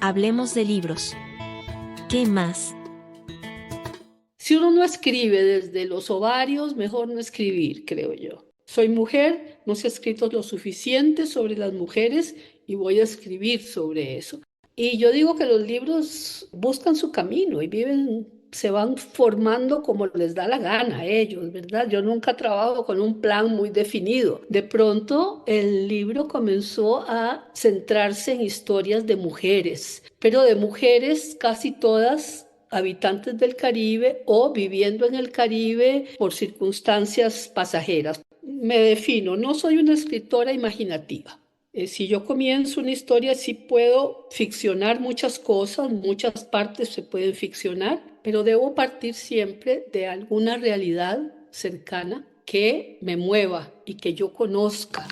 Hablemos de libros. ¿Qué más? Si uno no escribe desde los ovarios, mejor no escribir, creo yo. Soy mujer, no se ha escrito lo suficiente sobre las mujeres y voy a escribir sobre eso. Y yo digo que los libros buscan su camino y viven, se van formando como les da la gana a ellos, ¿verdad? Yo nunca trabajo con un plan muy definido. De pronto el libro comenzó a centrarse en historias de mujeres, pero de mujeres casi todas habitantes del Caribe o viviendo en el Caribe por circunstancias pasajeras. Me defino, no soy una escritora imaginativa. Si yo comienzo una historia, sí puedo ficcionar muchas cosas, muchas partes se pueden ficcionar, pero debo partir siempre de alguna realidad cercana que me mueva y que yo conozca.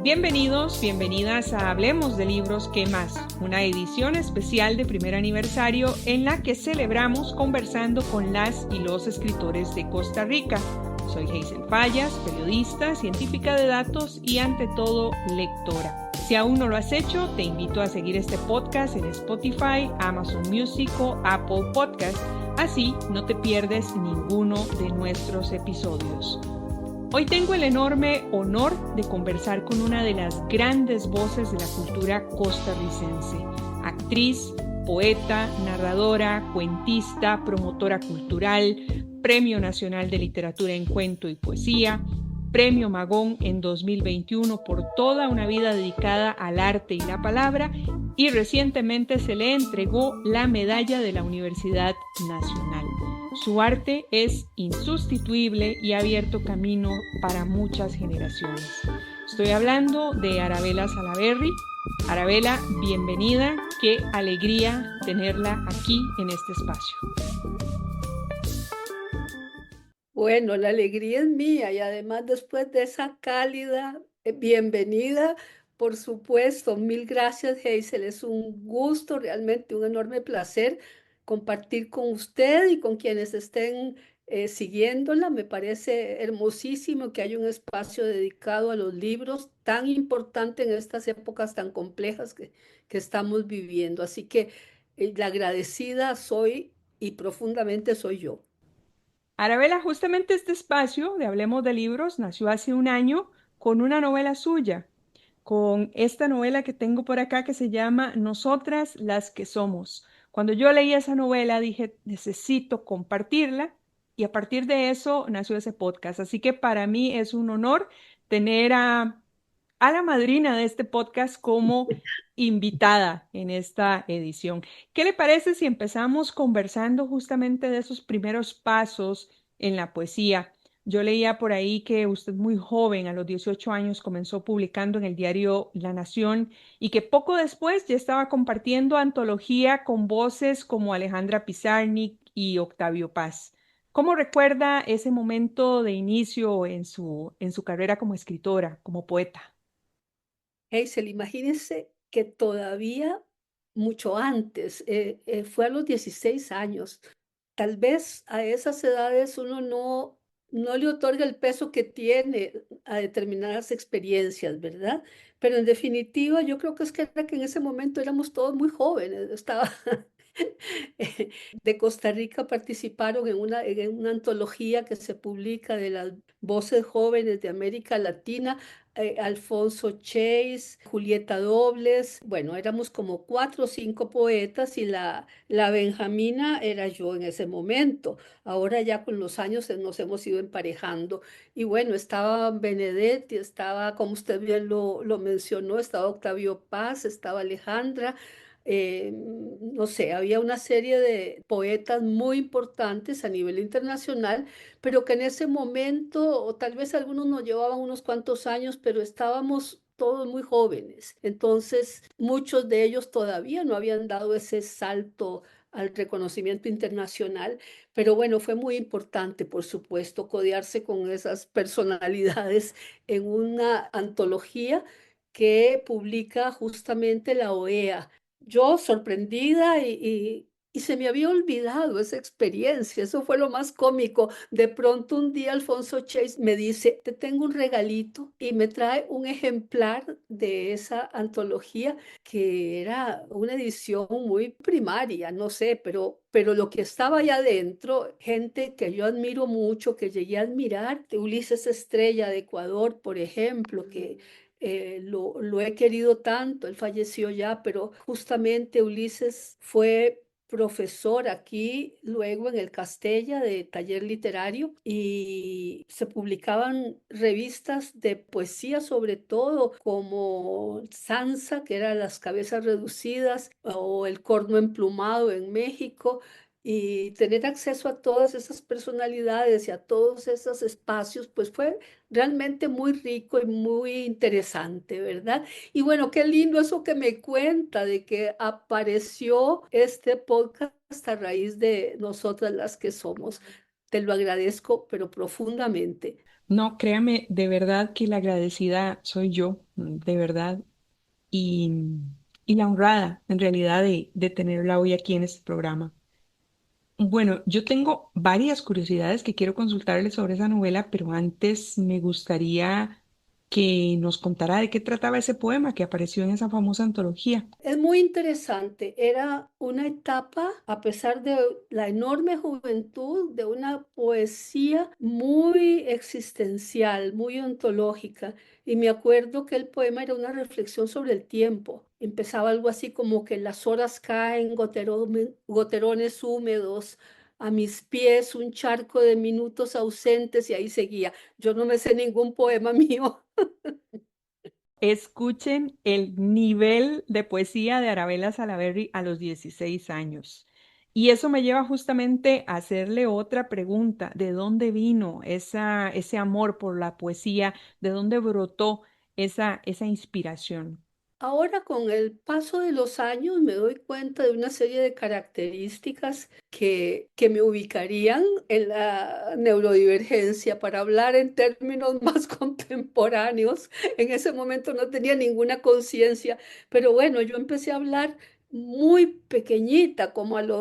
Bienvenidos, bienvenidas a Hablemos de Libros, ¿qué más? Una edición especial de primer aniversario en la que celebramos conversando con las y los escritores de Costa Rica. Soy Hazel Fallas, periodista, científica de datos y ante todo lectora. Si aún no lo has hecho, te invito a seguir este podcast en Spotify, Amazon Music o Apple Podcast. Así no te pierdes ninguno de nuestros episodios. Hoy tengo el enorme honor de conversar con una de las grandes voces de la cultura costarricense, actriz, poeta, narradora, cuentista, promotora cultural, Premio Nacional de Literatura en Cuento y Poesía, Premio Magón en 2021 por toda una vida dedicada al arte y la palabra, y recientemente se le entregó la medalla de la Universidad Nacional. Su arte es insustituible y ha abierto camino para muchas generaciones. Estoy hablando de Arabella Salaberry. Arabella, bienvenida. Qué alegría tenerla aquí en este espacio. Bueno, la alegría es mía y además después de esa cálida bienvenida, por supuesto, mil gracias, Hazel. Es un gusto, realmente un enorme placer compartir con usted y con quienes estén siguiéndola. Me parece hermosísimo que haya un espacio dedicado a los libros, tan importante en estas épocas tan complejas que estamos viviendo. Así que la agradecida soy y profundamente soy yo. Arabella, justamente este espacio de Hablemos de Libros nació hace un año con una novela suya, con esta novela que tengo por acá que se llama Nosotras las que somos. Cuando yo leí esa novela dije, necesito compartirla y a partir de eso nació ese podcast. Así que para mí es un honor tener a la madrina de este podcast como invitada en esta edición. ¿Qué le parece si empezamos conversando justamente de esos primeros pasos en la poesía? Yo leía por ahí que usted muy joven, a los 18 años, comenzó publicando en el diario La Nación y que poco después ya estaba compartiendo antología con voces como Alejandra Pizarnik y Octavio Paz. ¿Cómo recuerda ese momento de inicio en su carrera como escritora, como poeta? Hazel, imagínense que todavía mucho antes, fue a los 16 años. Tal vez a esas edades uno no le otorga el peso que tiene a determinadas experiencias, ¿verdad? Pero en definitiva, yo creo que es que era que en ese momento éramos todos muy jóvenes. Estaba de Costa Rica participaron en una antología que se publica de las voces jóvenes de América Latina, Alfonso Chase, Julieta Dobles, bueno, éramos como 4 o 5 poetas y la Benjamina era yo en ese momento. Ahora ya con los años nos hemos ido emparejando. Y bueno, estaba Benedetti, estaba, como usted bien lo mencionó, estaba Octavio Paz, estaba Alejandra. No sé, había una serie de poetas muy importantes a nivel internacional, pero que en ese momento, o tal vez algunos nos llevaban unos cuantos años, pero estábamos todos muy jóvenes. Entonces, muchos de ellos todavía no habían dado ese salto al reconocimiento internacional, pero bueno, fue muy importante, por supuesto, codearse con esas personalidades en una antología que publica justamente la OEA. Yo sorprendida y y se me había olvidado esa experiencia. Eso fue lo más cómico. De pronto un día Alfonso Chase me dice, te tengo un regalito y me trae un ejemplar de esa antología que era una edición muy primaria, no sé, pero lo que estaba allá adentro, gente que yo admiro mucho, que llegué a admirar, de Ulises Estrella de Ecuador, por ejemplo, que lo he querido tanto, él falleció ya, pero justamente Ulises fue profesor aquí, luego en el Castella de taller literario, y se publicaban revistas de poesía sobre todo, como Sansa, que era Las cabezas reducidas, o El corno emplumado en México. Y tener acceso a todas esas personalidades y a todos esos espacios, pues fue realmente muy rico y muy interesante, ¿verdad? Y bueno, qué lindo eso que me cuenta de que apareció este podcast a raíz de nosotras las que somos. Te lo agradezco, pero profundamente. No, créame, de verdad que la agradecida soy yo, de verdad, y, y la honrada en realidad de tenerla hoy aquí en este programa. Bueno, yo tengo varias curiosidades que quiero consultarle sobre esa novela, pero antes me gustaría que nos contara de qué trataba ese poema que apareció en esa famosa antología. Es muy interesante. Era una etapa, a pesar de la enorme juventud, de una poesía muy existencial, muy ontológica. Y me acuerdo que el poema era una reflexión sobre el tiempo. Empezaba algo así como que las horas caen, goterones húmedos. A mis pies un charco de minutos ausentes y ahí seguía. Yo no me sé ningún poema mío. Escuchen el nivel de poesía de Arabella Salaberry a los 16 años. Y eso me lleva justamente a hacerle otra pregunta. ¿De dónde vino ese amor por la poesía? ¿De dónde brotó esa inspiración? Ahora, con el paso de los años, me doy cuenta de una serie de características que me ubicarían en la neurodivergencia. Para hablar en términos más contemporáneos, en ese momento no tenía ninguna conciencia, pero bueno, yo empecé a hablar muy pequeñita, como al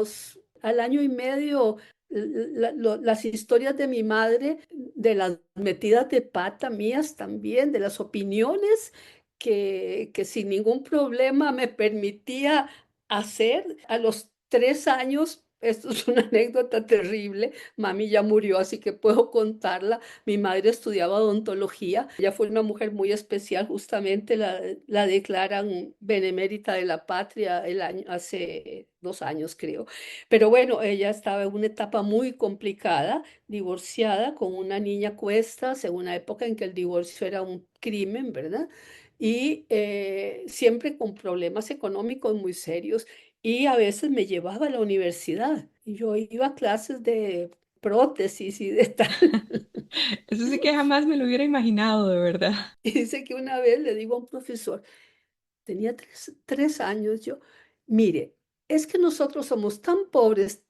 año y medio. Las historias de mi madre, de las metidas de pata mías también, de las opiniones que sin ningún problema me permitía hacer a los 3 años. Esto es una anécdota terrible. Mami ya murió, así que puedo contarla. Mi madre estudiaba odontología. Ella fue una mujer muy especial, justamente la declaran benemérita de la patria hace 2 años, creo. Pero bueno, ella estaba en una etapa muy complicada, divorciada, con una niña a cuestas, en una época en que el divorcio era un crimen, ¿verdad? Y siempre con problemas económicos muy serios, y a veces me llevaba a la universidad y yo iba a clases de prótesis y de tal. Eso sí que jamás me lo hubiera imaginado, de verdad. Y dice que una vez le digo a un profesor, tenía 3 años yo, mire, es que nosotros somos tan pobres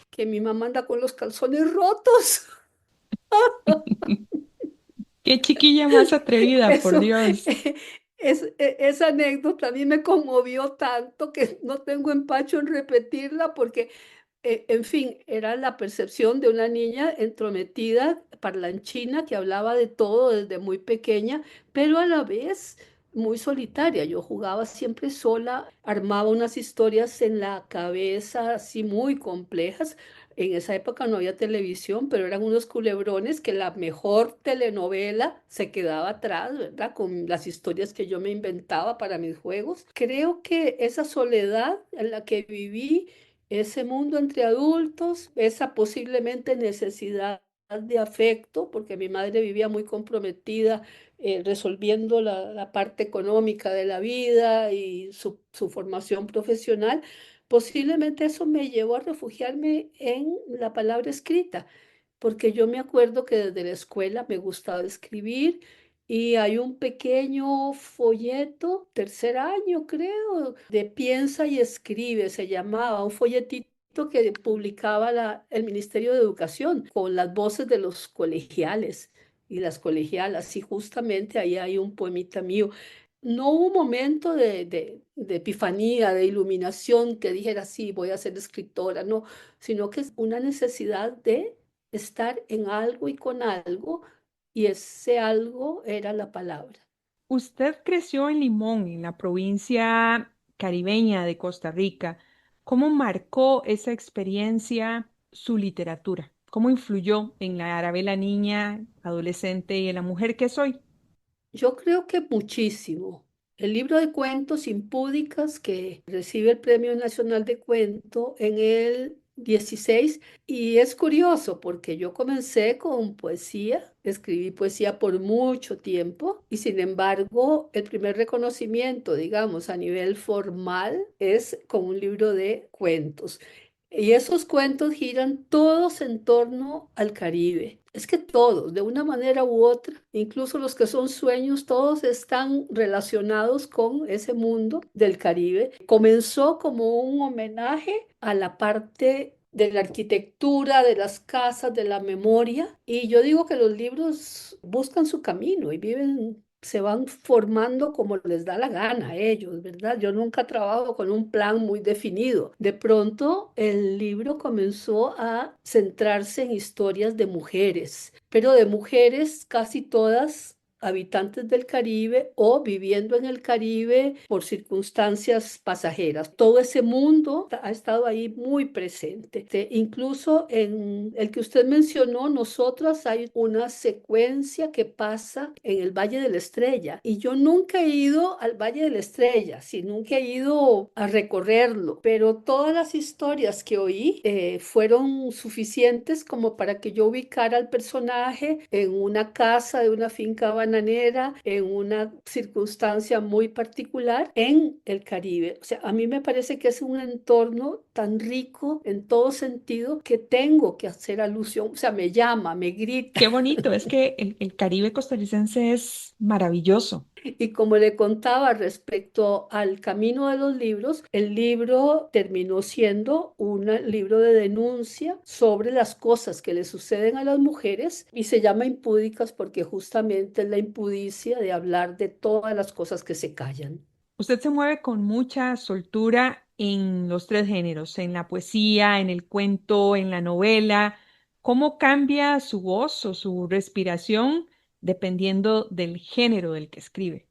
que mi mamá anda con los calzones rotos. Qué chiquilla más atrevida, por Eso, Dios. esa anécdota a mí me conmovió tanto que no tengo empacho en repetirla porque, en fin, era la percepción de una niña entrometida, parlanchina, que hablaba de todo desde muy pequeña, pero a la vez muy solitaria. Yo jugaba siempre sola, armaba unas historias en la cabeza así muy complejas. En esa época no había televisión, pero eran unos culebrones que la mejor telenovela se quedaba atrás, ¿verdad? Con las historias que yo me inventaba para mis juegos. Creo que esa soledad en la que viví, ese mundo entre adultos, esa posiblemente necesidad de afecto, porque mi madre vivía muy comprometida, resolviendo la parte económica de la vida y su formación profesional. Posiblemente eso me llevó a refugiarme en la palabra escrita, porque yo me acuerdo que desde la escuela me gustaba escribir, y hay un pequeño folleto, tercer año creo, de Piensa y Escribe, se llamaba, un folletito que publicaba el Ministerio de Educación con las voces de los colegiales y las colegialas, y justamente ahí hay un poemita mío. no hubo un momento de epifanía, de iluminación que dijera, sí, voy a ser escritora, no, sino que es una necesidad de estar en algo y con algo, y ese algo era la palabra. Usted creció en Limón, en la provincia caribeña de Costa Rica. ¿Cómo marcó esa experiencia su literatura? ¿Cómo influyó en la Arabella niña, adolescente y en la mujer que soy? Yo creo que muchísimo. El libro de cuentos Impúdicas, que recibe el Premio Nacional de Cuento en el 16, y es curioso porque yo comencé con poesía, escribí poesía por mucho tiempo, y sin embargo el primer reconocimiento, digamos, a nivel formal es con un libro de cuentos. Y esos cuentos giran todos en torno al Caribe. Es que todos, de una manera u otra, incluso los que son sueños, todos están relacionados con ese mundo del Caribe. Comenzó como un homenaje a la parte de la arquitectura, de las casas, de la memoria. Y yo digo que los libros buscan su camino y viven, se van formando como les da la gana a ellos, ¿verdad? Yo nunca trabajo con un plan muy definido. De pronto, el libro comenzó a centrarse en historias de mujeres, pero de mujeres casi todas habitantes del Caribe o viviendo en el Caribe por circunstancias pasajeras. Todo ese mundo ha estado ahí muy presente. Incluso en el que usted mencionó, nosotras hay una secuencia que pasa en el Valle de la Estrella, y yo nunca he ido al Valle de la Estrella, sí, nunca he ido a recorrerlo, pero todas las historias que oí fueron suficientes como para que yo ubicara al personaje en una casa de una finca bananera, en una circunstancia muy particular en el Caribe. O sea, a mí me parece que es un entorno tan rico en todo sentido que tengo que hacer alusión, o sea, me llama, me grita. Qué bonito, es que el Caribe costarricense es maravilloso. Y como le contaba respecto al camino de los libros, el libro terminó siendo un libro de denuncia sobre las cosas que le suceden a las mujeres, y se llama Impúdicas porque justamente es la impudicia de hablar de todas las cosas que se callan. Usted se mueve con mucha soltura en los tres géneros, en la poesía, en el cuento, en la novela. ¿Cómo cambia su voz o su respiración dependiendo del género del que escribe?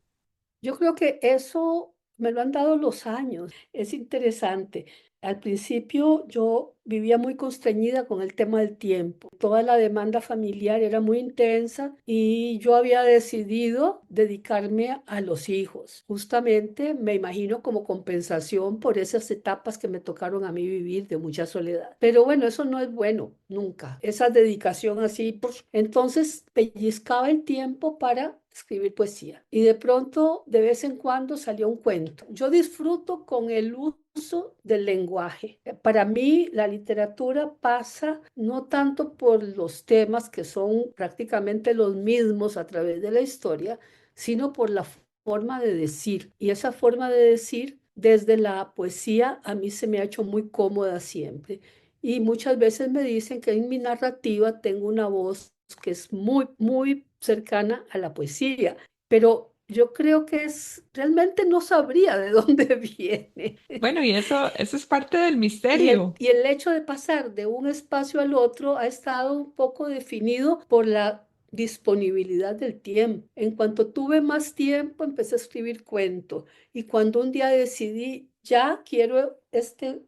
Yo creo que eso me lo han dado los años. Es interesante. Al principio yo vivía muy constreñida con el tema del tiempo. Toda la demanda familiar era muy intensa y yo había decidido dedicarme a los hijos. Justamente me imagino como compensación por esas etapas que me tocaron a mí vivir de mucha soledad. Pero bueno, eso no es bueno, nunca. Esa dedicación así, pues, entonces pellizcaba el tiempo para escribir poesía. Y de pronto, de vez en cuando, salió un cuento. Yo disfruto con el uso del lenguaje. Para mí, la literatura pasa no tanto por los temas que son prácticamente los mismos a través de la historia, sino por la forma de decir. Y esa forma de decir, desde la poesía, a mí se me ha hecho muy cómoda siempre. Y muchas veces me dicen que en mi narrativa tengo una voz que es muy, muy cercana a la poesía, pero yo creo que es, realmente no sabría de dónde viene. Bueno, y eso es parte del Y el, misterio. y el hecho de pasar de un espacio al otro ha estado un poco definido por la disponibilidad del tiempo. En cuanto tuve más tiempo, empecé a escribir cuentos. Y cuando un día decidí, ya quiero este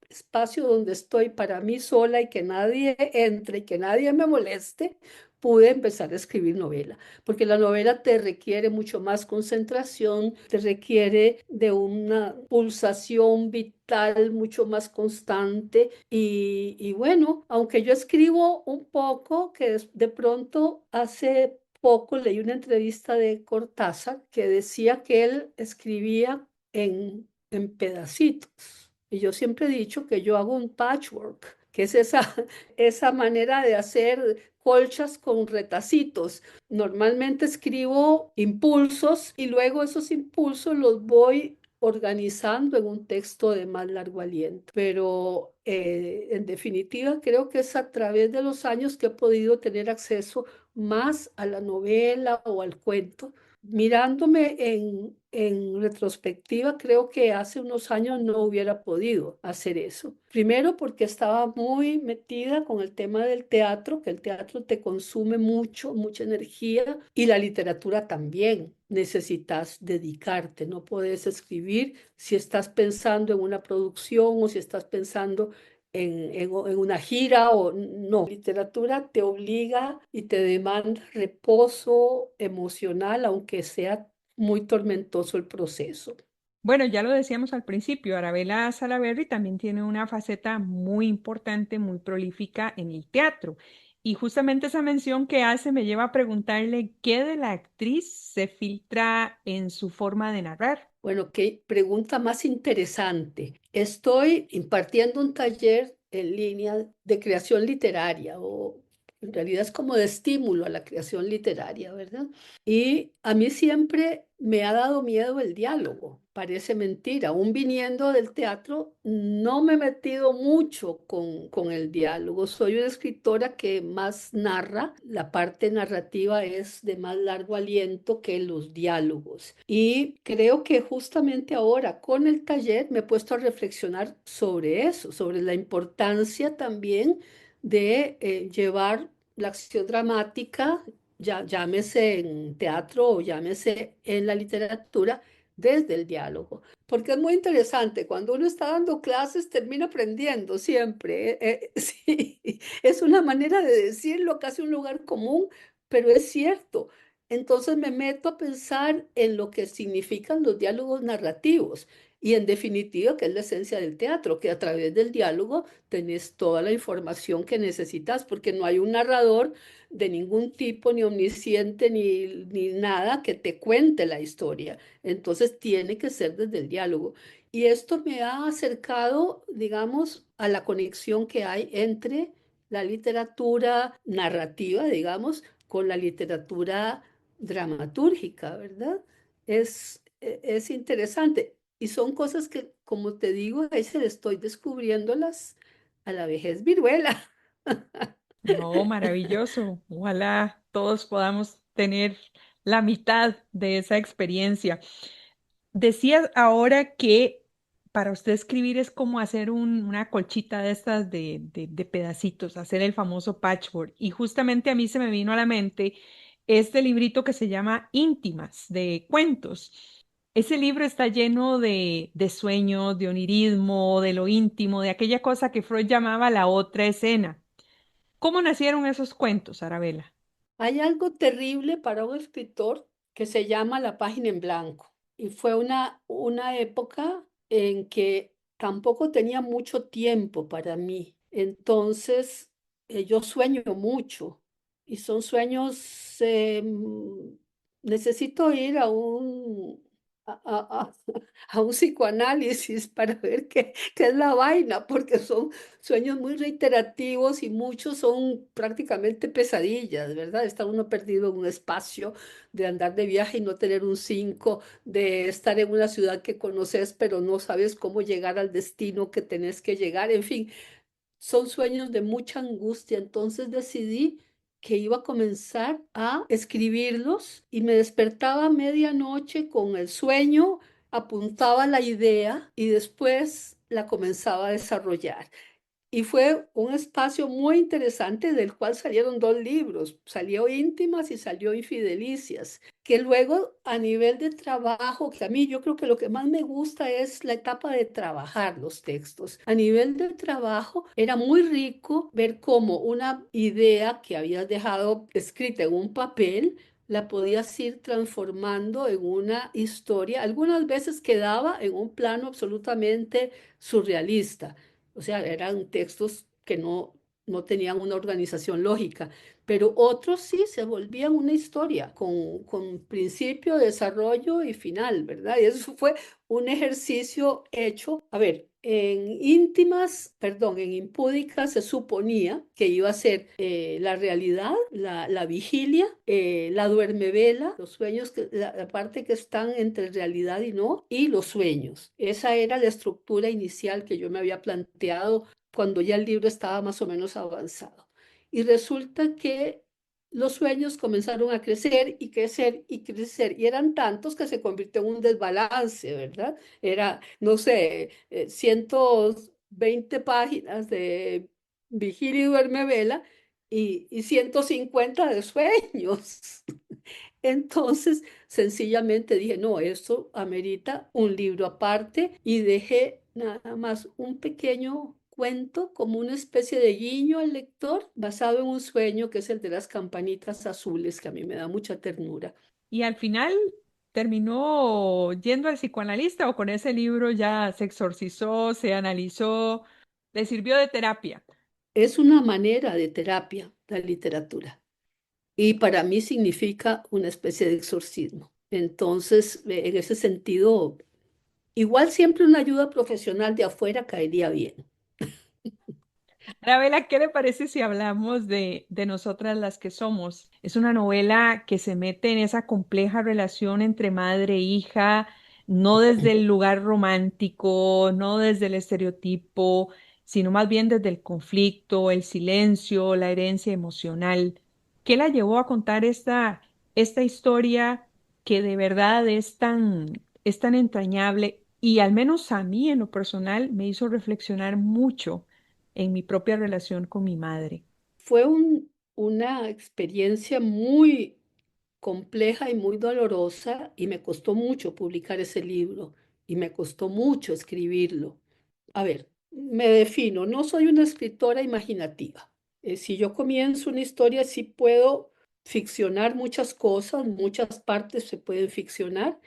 espacio donde estoy para mí sola y que nadie entre y que nadie me moleste, pude empezar a escribir novela, porque la novela te requiere mucho más concentración, te requiere de una pulsación vital mucho más constante, y bueno, aunque yo escribo un poco, que de pronto hace poco leí una entrevista de Cortázar que decía que él escribía en pedacitos. Y yo siempre he dicho que yo hago un patchwork, que es esa manera de hacer colchas con retacitos. Normalmente escribo impulsos y luego esos impulsos los voy organizando en un texto de más largo aliento. Pero en definitiva creo que es a través de los años que he podido tener acceso más a la novela o al cuento, Mirándome en retrospectiva, creo que hace unos años no hubiera podido hacer eso. Primero porque estaba muy metida con el tema del teatro, que el teatro te consume mucho, mucha energía, y la literatura también. Necesitas dedicarte, no puedes escribir si estás pensando en una producción o si estás pensando en una gira o no. Literatura te obliga y te demanda reposo emocional, aunque sea muy tormentoso el proceso. Bueno, ya lo decíamos al principio, Arabella Salaberry también tiene una faceta muy importante, muy prolífica en el teatro. Y justamente esa mención que hace me lleva a preguntarle qué de la actriz se filtra en su forma de narrar. Bueno, qué pregunta más interesante. Estoy impartiendo un taller en línea de creación literaria, o en realidad es como de estímulo a la creación literaria, ¿verdad? Y a mí siempre me ha dado miedo el diálogo. Parece mentira. Aún viniendo del teatro, no me he metido mucho con el diálogo. Soy una escritora que más narra. La parte narrativa es de más largo aliento que los diálogos. Y creo que justamente ahora con el taller me he puesto a reflexionar sobre eso, sobre la importancia también de llevar la acción dramática, ya, llámese en teatro o llámese en la literatura, desde el diálogo. Porque es muy interesante, cuando uno está dando clases termina aprendiendo siempre. Sí, es una manera de decirlo, casi un lugar común, pero es cierto. Entonces me meto a pensar en lo que significan los diálogos narrativos y en definitiva que es la esencia del teatro, que a través del diálogo tenés toda la información que necesitas porque no hay un narrador de ningún tipo, ni omnisciente, ni nada que te cuente la historia. Entonces tiene que ser desde el diálogo. Y esto me ha acercado, digamos, a la conexión que hay entre la literatura narrativa, digamos, con la literatura dramatúrgica, ¿verdad? Es interesante. Y son cosas que, como te digo, ahí se le estoy descubriéndolas a la vejez viruela. No, maravilloso. Ojalá todos podamos tener la mitad de esa experiencia. Decías ahora que para usted escribir es como hacer una colchita de estas de pedacitos, hacer el famoso patchwork. Y justamente a mí se me vino a la mente este librito que se llama Íntimas, de cuentos. Ese libro está lleno de sueños, de onirismo, de lo íntimo, de aquella cosa que Freud llamaba la otra escena. ¿Cómo nacieron esos cuentos, Arabella? Hay algo terrible para un escritor que se llama la página en blanco. Y fue una época en que tampoco tenía mucho tiempo para mí. Entonces, yo sueño mucho y son sueños, necesito ir a a un psicoanálisis para ver qué es la vaina, porque son sueños muy reiterativos y muchos son prácticamente pesadillas, ¿verdad? Está uno perdido en un espacio, de andar de viaje y no tener un 5, de estar en una ciudad que conoces pero no sabes cómo llegar al destino que tenés que llegar. En fin, son sueños de mucha angustia. Entonces decidí que iba a comenzar a escribirlos y me despertaba a medianoche con el sueño, apuntaba la idea y después la comenzaba a desarrollar. Y fue un espacio muy interesante del cual salieron dos libros. Salió Íntimas y salió Infidelicias, que luego a nivel de trabajo, que a mí yo creo que lo que más me gusta es la etapa de trabajar los textos. A nivel de trabajo era muy rico ver cómo una idea que habías dejado escrita en un papel, la podías ir transformando en una historia. Algunas veces quedaba en un plano absolutamente surrealista, o sea, eran textos que no tenían una organización lógica, pero otros sí se volvían una historia con principio, desarrollo y final, ¿verdad? Y eso fue un ejercicio hecho, a ver, en íntimas, perdón, en impúdicas se suponía que iba a ser la realidad, la vigilia, la duermevela, los sueños, la parte que están entre realidad y no, y los sueños. Esa era la estructura inicial que yo me había planteado cuando ya el libro estaba más o menos avanzado. Y resulta que los sueños comenzaron a crecer y crecer y crecer, y eran tantos que se convirtió en un desbalance, ¿verdad? Era, no sé, 120 páginas de Vigilia y Duerme Vela y 150 de sueños. Entonces, sencillamente dije, no, esto amerita un libro aparte y dejé nada más un pequeño cuento como una especie de guiño al lector basado en un sueño que es el de las campanitas azules, que a mí me da mucha ternura. Y al final terminó yendo al psicoanalista o con ese libro ya se exorcizó, se analizó, le sirvió de terapia. Es una manera de terapia la literatura y para mí significa una especie de exorcismo. Entonces, en ese sentido, igual siempre una ayuda profesional de afuera caería bien. Arabela, ¿qué le parece si hablamos de Nosotras las que somos? Es una novela que se mete en esa compleja relación entre madre e hija, no desde el lugar romántico, no desde el estereotipo, sino más bien desde el conflicto, el silencio, la herencia emocional. ¿Qué la llevó a contar esta historia que de verdad es tan entrañable y al menos a mí en lo personal me hizo reflexionar mucho en mi propia relación con mi madre? Fue una experiencia muy compleja y muy dolorosa y me costó mucho publicar ese libro y me costó mucho escribirlo. A ver, me defino, no soy una escritora imaginativa. Si yo comienzo una historia, sí puedo ficcionar muchas cosas, muchas partes se pueden ficcionar,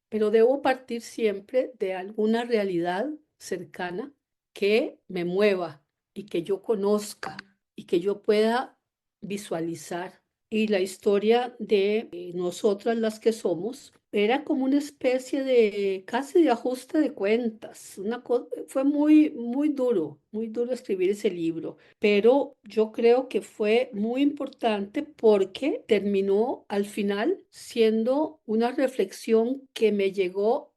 pero debo partir siempre de alguna realidad cercana que me mueva y que yo conozca y que yo pueda visualizar. Y la historia de nosotras las que somos era como una especie de casi de ajuste de cuentas. Fue muy duro escribir ese libro, pero yo creo que fue muy importante porque terminó al final siendo una reflexión que me llevó,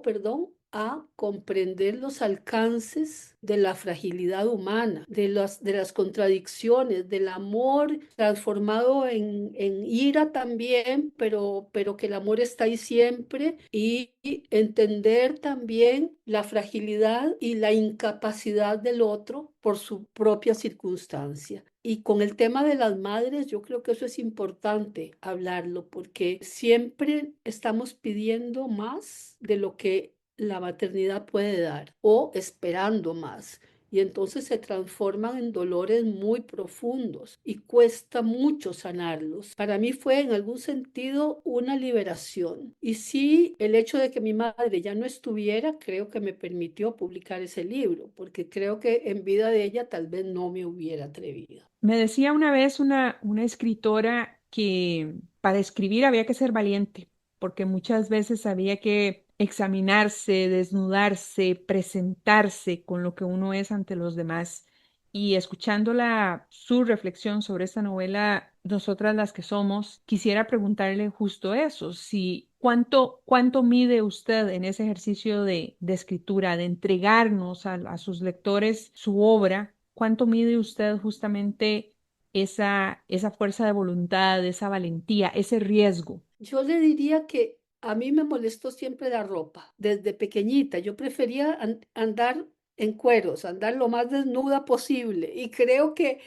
perdón, a comprender los alcances de la fragilidad humana, de las contradicciones, del amor transformado en ira también, pero que el amor está ahí siempre, y entender también la fragilidad y la incapacidad del otro por su propia circunstancia. Y con el tema de las madres, yo creo que eso es importante hablarlo, porque siempre estamos pidiendo más de lo que la maternidad puede dar o esperando más. Y entonces se transforman en dolores muy profundos y cuesta mucho sanarlos. Para mí fue en algún sentido una liberación. Y sí, el hecho de que mi madre ya no estuviera, creo que me permitió publicar ese libro, porque creo que en vida de ella tal vez no me hubiera atrevido. Me decía una vez una escritora que para escribir había que ser valiente, porque muchas veces había que examinarse, desnudarse, presentarse con lo que uno es ante los demás. Y escuchándola su reflexión sobre esta novela, Nosotras las que somos, quisiera preguntarle justo eso, si cuánto mide usted en ese ejercicio de escritura, de entregarnos a sus lectores su obra. ¿Cuánto mide usted justamente esa fuerza de voluntad, esa valentía, ese riesgo? Yo le diría que a mí me molestó siempre la ropa. Desde pequeñita yo prefería andar en cueros, andar lo más desnuda posible. Y creo que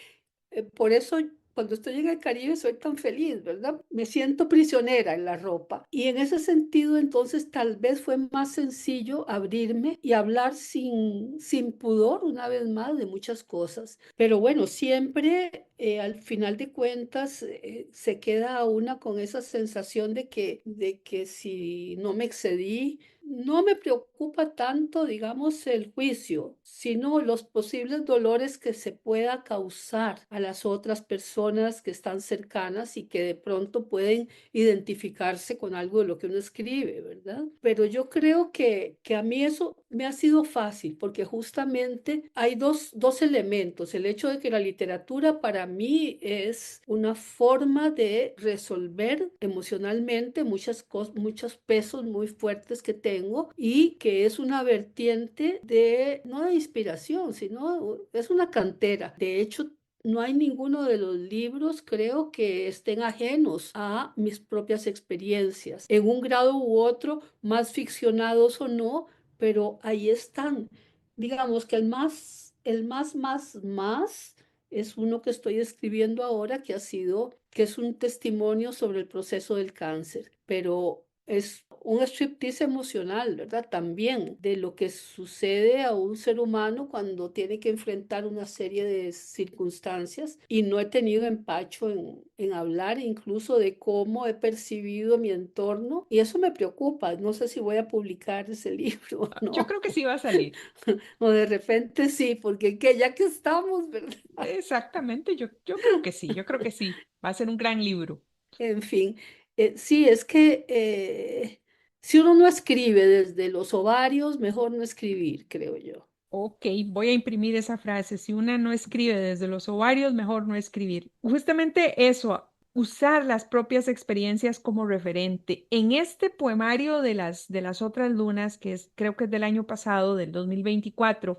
por eso cuando estoy en el Caribe soy tan feliz, ¿verdad? Me siento prisionera en la ropa. Y en ese sentido, entonces, tal vez fue más sencillo abrirme y hablar sin pudor, una vez más, de muchas cosas. Pero bueno, siempre al final de cuentas se queda una con esa sensación de que si no me excedí, no me preocupa tanto, digamos, el juicio, sino los posibles dolores que se pueda causar a las otras personas que están cercanas y que de pronto pueden identificarse con algo de lo que uno escribe, ¿verdad? Pero yo creo que a mí eso me ha sido fácil porque justamente hay dos elementos. El hecho de que la literatura para mí es una forma de resolver emocionalmente muchas cosas, muchos pesos muy fuertes que tengo, y que es una vertiente de, no de inspiración, sino es una cantera. De hecho, no hay ninguno de los libros, creo, que estén ajenos a mis propias experiencias, en un grado u otro, más ficcionados o no, pero ahí están. Digamos que el más es uno que estoy escribiendo ahora, que es un testimonio sobre el proceso del cáncer, pero es un striptease emocional, ¿verdad? También de lo que sucede a un ser humano cuando tiene que enfrentar una serie de circunstancias, y no he tenido empacho en hablar incluso de cómo he percibido mi entorno, y eso me preocupa. No sé si voy a publicar ese libro, Yo ¿no? creo que sí va a salir. O de repente sí, porque ya que estamos, ¿verdad? Exactamente, yo creo que sí, yo creo que sí. Va a ser un gran libro. En fin, sí, es que si uno no escribe desde los ovarios, mejor no escribir, creo yo. Ok, voy a imprimir esa frase. Si una no escribe desde los ovarios, mejor no escribir. Justamente eso, usar las propias experiencias como referente. En este poemario de las otras lunas, que es, creo que es del año pasado, del 2024.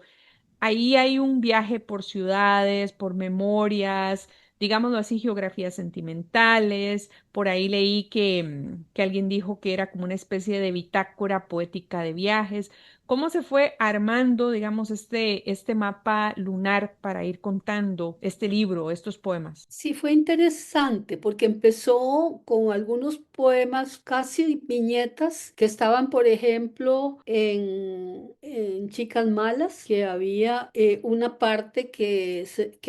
Ahí hay un viaje por ciudades, por memorias, digámoslo así, geografías sentimentales. Por ahí leí que alguien dijo que era como una especie de bitácora poética de viajes. ¿Cómo se fue armando, digamos, este mapa lunar para ir contando este libro, estos poemas? Sí, fue interesante porque empezó con algunos poemas, casi viñetas, que estaban, por ejemplo, en Chicas Malas, que había una parte que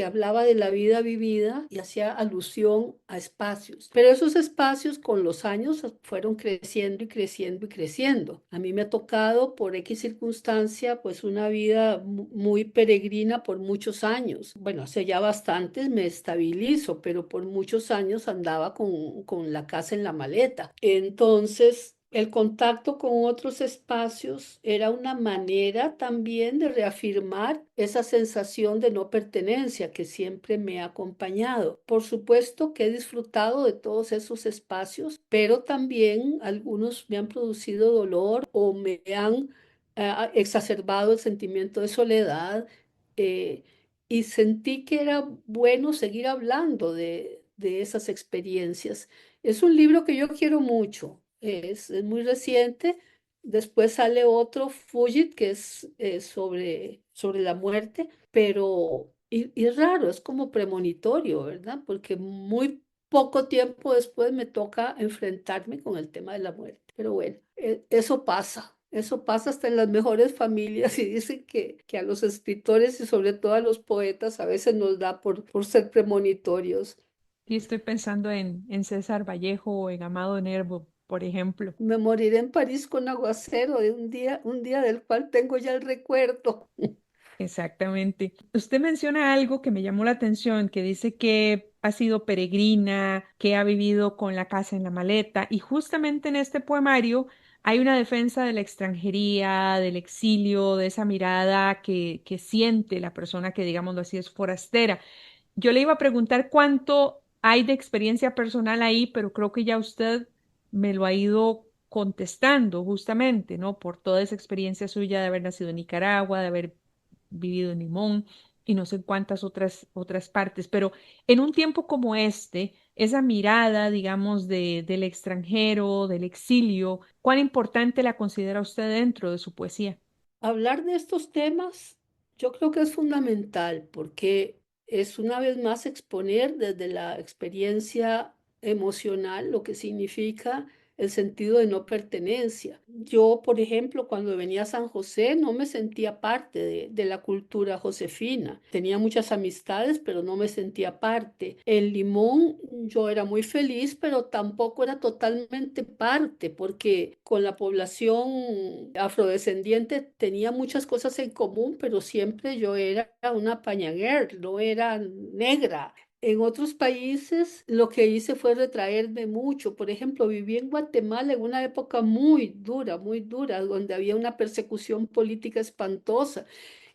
hablaba de la vida vivida y hacía alusión a espacios. Pero esos espacios con los años fueron creciendo y creciendo y creciendo. A mí me ha tocado por X circunstancia, pues una vida muy peregrina por muchos años. Bueno, hace ya bastantes me estabilizo, pero por muchos años andaba con la casa en la maleta. Entonces, el contacto con otros espacios era una manera también de reafirmar esa sensación de no pertenencia que siempre me ha acompañado. Por supuesto que he disfrutado de todos esos espacios, pero también algunos me han producido dolor o me han exacerbado el sentimiento de soledad, eh, y sentí que era bueno seguir hablando de esas experiencias. Es un libro que yo quiero mucho, es muy reciente. Después sale otro, Fugit, que es sobre la muerte, pero y es raro, es como premonitorio, ¿verdad? Porque muy poco tiempo después me toca enfrentarme con el tema de la muerte. Pero bueno, eso pasa hasta en las mejores familias, y dicen que a los escritores y sobre todo a los poetas a veces nos da por ser premonitorios. Y estoy pensando en César Vallejo o en Amado Nervo, por ejemplo. Me moriré en París con aguacero de un día del cual tengo ya el recuerdo. Exactamente. Usted menciona algo que me llamó la atención, que dice que ha sido peregrina, que ha vivido con la casa en la maleta, y justamente en este poemario hay una defensa de la extranjería, del exilio, de esa mirada que siente la persona que, digámoslo así, es forastera. Yo le iba a preguntar cuánto hay de experiencia personal ahí, pero creo que ya usted me lo ha ido contestando justamente, ¿no? Por toda esa experiencia suya de haber nacido en Nicaragua, de haber vivido en Limón y no sé en cuántas otras partes, pero en un tiempo como este, esa mirada, digamos, del extranjero, del exilio, ¿cuán importante la considera usted dentro de su poesía? Hablar de estos temas yo creo que es fundamental porque es una vez más exponer desde la experiencia emocional lo que significa el sentido de no pertenencia. Yo, por ejemplo, cuando venía a San José no me sentía parte de la cultura josefina. Tenía muchas amistades, pero no me sentía parte. En Limón yo era muy feliz, pero tampoco era totalmente parte, porque con la población afrodescendiente tenía muchas cosas en común, pero siempre yo era una paña girl, no era negra. En otros países lo que hice fue retraerme mucho. Por ejemplo, viví en Guatemala en una época muy dura, donde había una persecución política espantosa.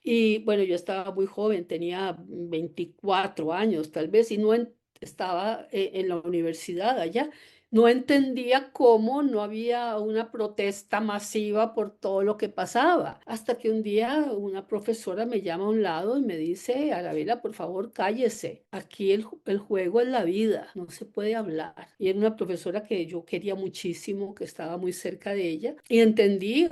Y bueno, yo estaba muy joven, tenía 24 años tal vez, y no estaba en la universidad allá. no entendía cómo no había una protesta masiva por todo lo que pasaba. Hasta que un día una profesora me llama a un lado y me dice, Arabela, por favor, cállese. Aquí el juego es la vida, no se puede hablar. Y era una profesora que yo quería muchísimo, que estaba muy cerca de ella. Y entendí,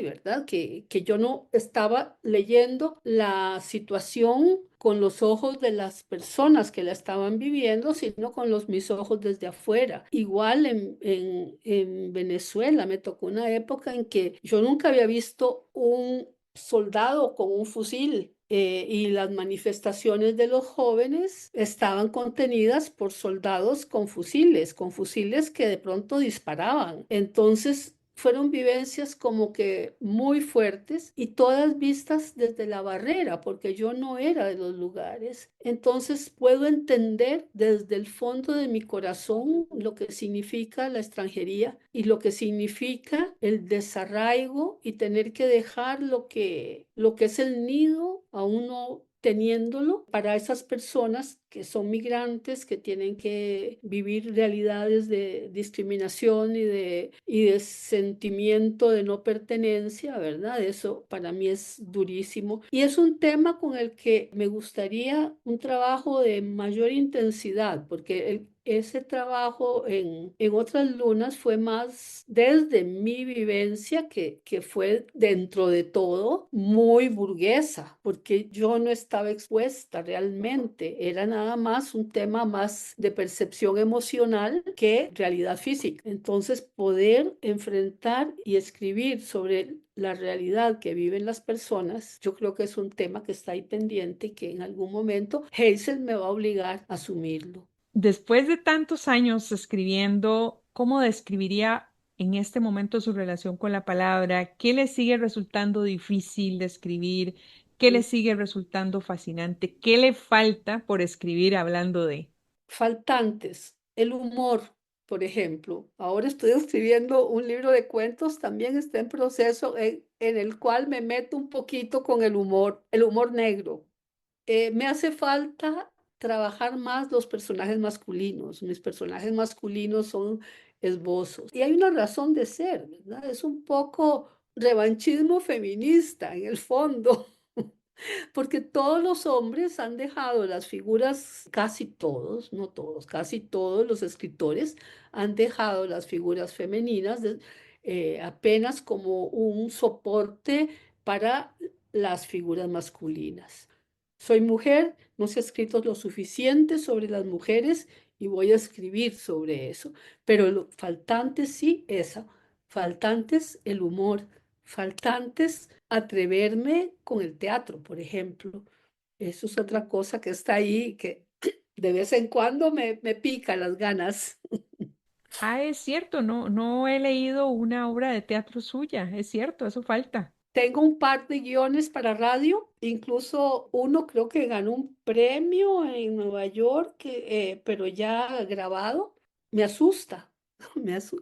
¿verdad? Que yo no estaba leyendo la situación con los ojos de las personas que la estaban viviendo, sino con mis ojos desde afuera. Igual en Venezuela me tocó una época en que yo nunca había visto un soldado con un fusil. Y las manifestaciones de los jóvenes estaban contenidas por soldados con fusiles que de pronto disparaban. Entonces, fueron vivencias como que muy fuertes y todas vistas desde la barrera, porque yo no era de los lugares. Entonces puedo entender desde el fondo de mi corazón lo que significa la extranjería y lo que significa el desarraigo y tener que dejar lo que es el nido a uno teniéndolo para esas personas que son migrantes, que tienen que vivir realidades de discriminación y de sentimiento de no pertenencia, ¿verdad? Eso para mí es durísimo. Y es un tema con el que me gustaría un trabajo de mayor intensidad, porque ese trabajo en otras lunas fue más desde mi vivencia, que fue dentro de todo muy burguesa, porque yo no estaba expuesta realmente, era nada más un tema más de percepción emocional que realidad física. Entonces, poder enfrentar y escribir sobre la realidad que viven las personas, yo creo que es un tema que está ahí pendiente y que en algún momento Hazel me va a obligar a asumirlo. Después de tantos años escribiendo, ¿cómo describiría en este momento su relación con la palabra? ¿Qué le sigue resultando difícil de escribir? ¿Qué le sigue resultando fascinante? ¿Qué le falta por escribir hablando de? Faltantes, el humor, por ejemplo. Ahora estoy escribiendo un libro de cuentos, también está en proceso en el cual me meto un poquito con el humor negro. Me hace falta trabajar más los personajes masculinos. Mis personajes masculinos son esbozos. Y hay una razón de ser, ¿verdad? Es un poco revanchismo feminista en el fondo. Porque todos los hombres han dejado las figuras, casi todos, no todos, casi todos los escritores han dejado las figuras femeninas apenas como un soporte para las figuras masculinas. Soy mujer, no se ha escrito lo suficiente sobre las mujeres y voy a escribir sobre eso, pero lo faltante sí, esa, faltantes el humor, faltantes atreverme con el teatro, por ejemplo. Eso es otra cosa que está ahí, que de vez en cuando me pica las ganas. Ah, es cierto, no he leído una obra de teatro suya, es cierto, eso falta. Tengo un par de guiones para radio, incluso uno creo que ganó un premio en Nueva York, pero ya grabado. Me asusta, me asu-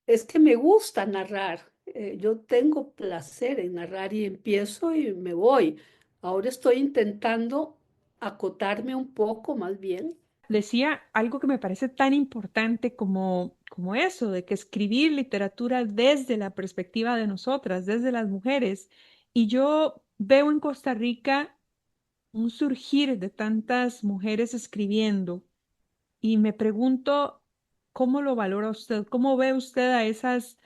es que me gusta narrar. Yo tengo placer en narrar y empiezo y me voy. Ahora estoy intentando acotarme un poco más bien. Decía algo que me parece tan importante como eso, de que escribir literatura desde la perspectiva de nosotras, desde las mujeres. Y yo veo en Costa Rica un surgir de tantas mujeres escribiendo y me pregunto cómo lo valora usted, cómo ve usted a esas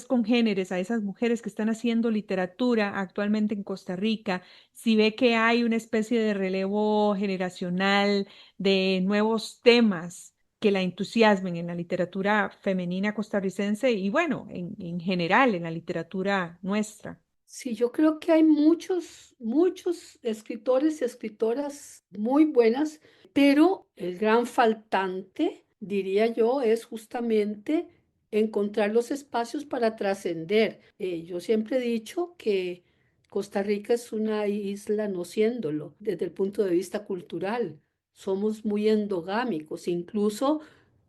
congéneres, a esas mujeres que están haciendo literatura actualmente en Costa Rica, si ve que hay una especie de relevo generacional de nuevos temas que la entusiasmen en la literatura femenina costarricense y bueno, en general en la literatura nuestra. Sí, yo creo que hay muchos escritores y escritoras muy buenas, pero el gran faltante, diría yo, es justamente encontrar los espacios para trascender. Yo siempre he dicho que Costa Rica es una isla no siéndolo desde el punto de vista cultural. Somos muy endogámicos, incluso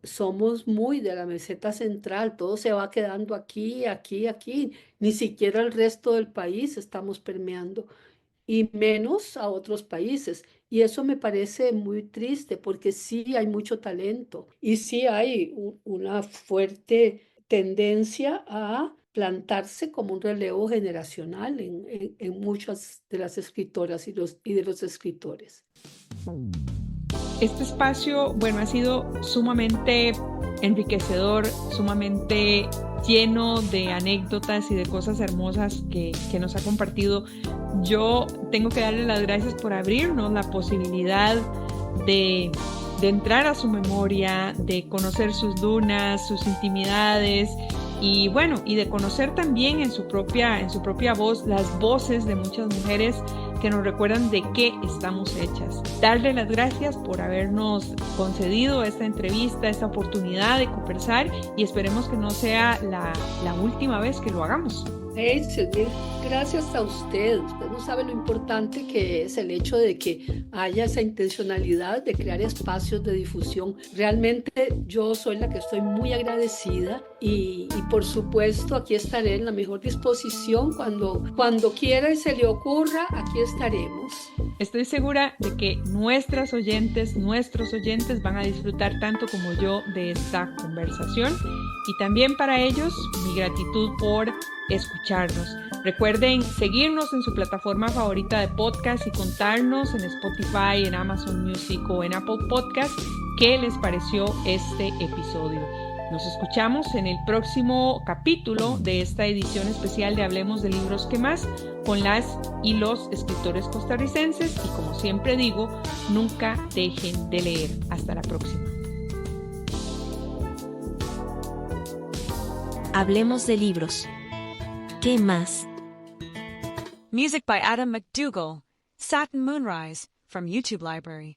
somos muy de la meseta central, todo se va quedando aquí, aquí, aquí, ni siquiera el resto del país estamos permeando. y menos a otros países. Y eso me parece muy triste porque sí hay mucho talento y sí hay una fuerte tendencia a plantarse como un relevo generacional en muchas de las escritoras y de los escritores. Este espacio, bueno, ha sido sumamente enriquecedor, sumamente lleno de anécdotas y de cosas hermosas que nos ha compartido. Yo tengo que darle las gracias por abrirnos la posibilidad de entrar a su memoria, de conocer sus lunas, sus intimidades y bueno, y de conocer también en su propia voz las voces de muchas mujeres que nos recuerdan de qué estamos hechas. Darle las gracias por habernos concedido esta entrevista, esta oportunidad de conversar y esperemos que no sea la última vez que lo hagamos. Hazel, gracias a usted. Usted no sabe lo importante que es el hecho de que haya esa intencionalidad de crear espacios de difusión. Realmente yo soy la que estoy muy agradecida y por supuesto aquí estaré en la mejor disposición cuando quiera y se le ocurra, aquí estaremos. Estoy segura de que nuestros oyentes van a disfrutar tanto como yo de esta conversación y también para ellos mi gratitud por escucharnos. Recuerden seguirnos en su plataforma favorita de podcast y contarnos en Spotify, en Amazon Music o en Apple Podcast qué les pareció este episodio. Nos escuchamos en el próximo capítulo de esta edición especial de Hablemos de Libros que Más con las y los escritores costarricenses y como siempre digo, nunca dejen de leer. Hasta la próxima. Hablemos de libros. ¿Qué más? Music by Adam McDougall, Satin Moonrise from YouTube Library.